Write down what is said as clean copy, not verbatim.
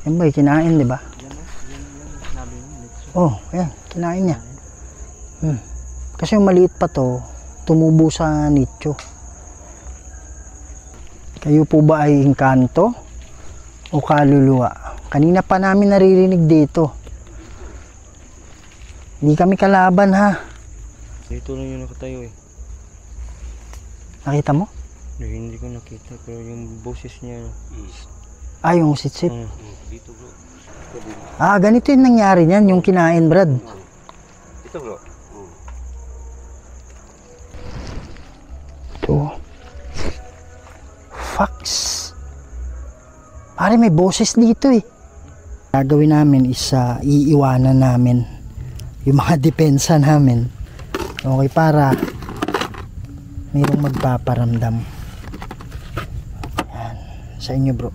Yan ba, kinain, di ba? Oh, ayan, kinain niya. Kasi yung maliit pa to, tumubo sa nicho. Kayo po ba ay engkanto o kaluluwa? Kanina pa namin naririnig dito. Hindi kami kalaban, ha? Dito lang yung nakatayo eh. Nakita mo? Hindi ko nakita pero yung boses niya. Ah, yung sitsit. Dito bro. Ah, ganito yung nangyari niyan, yung kinain, Brad. Dito bro. Ito. Fox. Pare, may boses dito eh. Gagawin namin is iiwanan namin yung mga depensa namin. Okay, para mayroong magpaparamdam. Yan. Sa inyo bro.